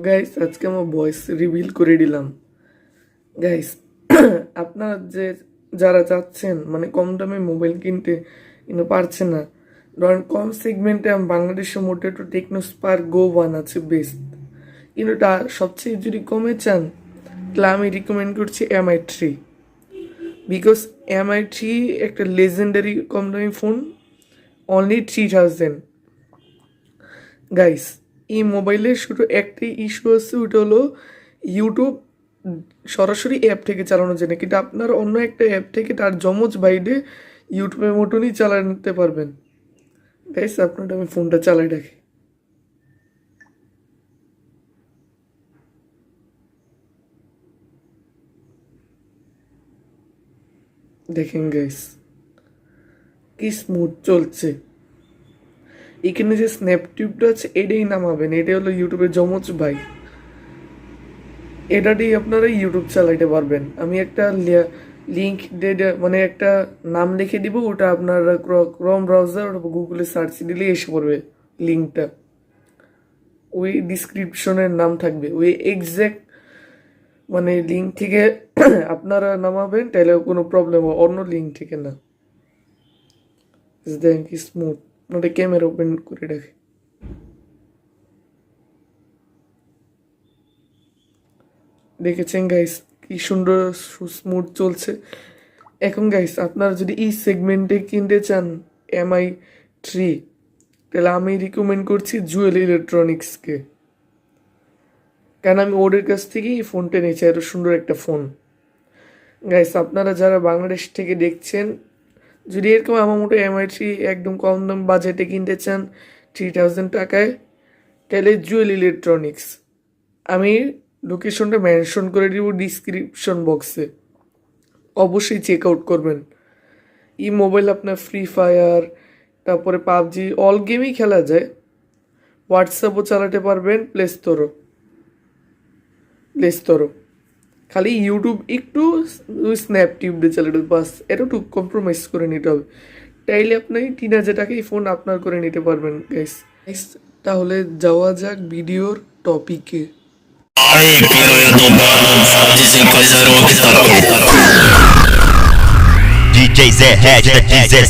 Guys আজকে আমার voice reveal করে দিলাম গাইস। আপনারা যারা চাচ্ছেন মানে কম দামে মোবাইল কিনতে কিন্তু পারছেন না, ধরেন কম সেগমেন্টে বাংলাদেশের মধ্যে একটু টেকনো স্পার্ক গো 1 আছে বেস্ট, কিন্তু তার সবচেয়ে যদি কমে চান তাহলে আমি রিকমেন্ড করছি MI3, বিকজ MI3 একটা লেজেন্ডারি কম দামি ফোন, অনলি 3000। গাইস এই মোবাইলের শুধু একটাই ইস্যু আছে, ওটা হলো ইউটিউব সরাসরি অ্যাপ থেকে চালানো যায় না, কিন্তু আপনার অন্য একটা অ্যাপ থেকে তার জমজ বাইরে ইউটিউবের মতনই চালাতে পারবেন। গাইস আপনার আমি ফোনটা চালাই রাখি, দেখেন গাইস কি স্মুথ চলছে। এখানে যে স্ন্যাপটিউবটা আছে এটাই নামাবেন, এটা হলো ইউটিউবের জমজ ভাই, এটা দিয়ে আপনারা ইউটিউব চালাইতে পারবেন। আমি একটা লিঙ্ক মানে একটা নাম লিখে দিব, ওটা আপনারা ক্রোম ব্রাউজার গুগলে সার্চ দিলে এসে পড়বে লিঙ্কটা, ওই ডিসক্রিপশনের নাম থাকবে, ওই এক্স্যাক্ট মানে লিঙ্ক থেকে আপনারা নামাবেন, তাহলে কোনো প্রবলেম অন্য লিঙ্ক থেকে না। দেখেন কি স্মুথ, ওটা ক্যামেরা ওপেন করে রাখে। দেখেছেন গাইস কি সুন্দর স্মুথ চলছে। এখন গাইস আপনারা যদি এই সেগমেন্টে কিনতে চান MI3, তাহলে আমি রিকমেন্ড করছি জুয়েল ইলেকট্রনিক্সকে, কারণ আমি ওদের কাছ থেকেই এই ফোনটা নিয়েছি, এত সুন্দর একটা ফোন। গাইস আপনারা যারা বাংলাদেশ থেকে দেখছেন, যদি এরকম আমার মতো MI3 একদম কম দাম বাজেটে কিনতে চান 3000 টাকায়, তাহলে জুয়েল ইলেকট্রনিক্স, আমি লোকেশনটা মেনশন করে দিব ডিসক্রিপশন বক্সে, অবশ্যই চেক আউট করবেন। এই মোবাইল আপনার ফ্রি ফায়ার, তারপরে পাবজি অল গেমই খেলা যায়, হোয়াটসঅ্যাপও চালাতে পারবেন, প্লে স্টোরও, খালি ইউটিউব একটু স্ন্যাপটিউব দিয়ে চালাতে বাস, এতটুকু কম্প্রোমাইজ করে নিতে হবে, তাইলে আপনি 3000 টাকায় ফোন আপনার করে নিতে পারবেন গাইস। তাহলে যাওয়া যাক ভিডিওর টপিকে। DJ Zé Red, DJ Zé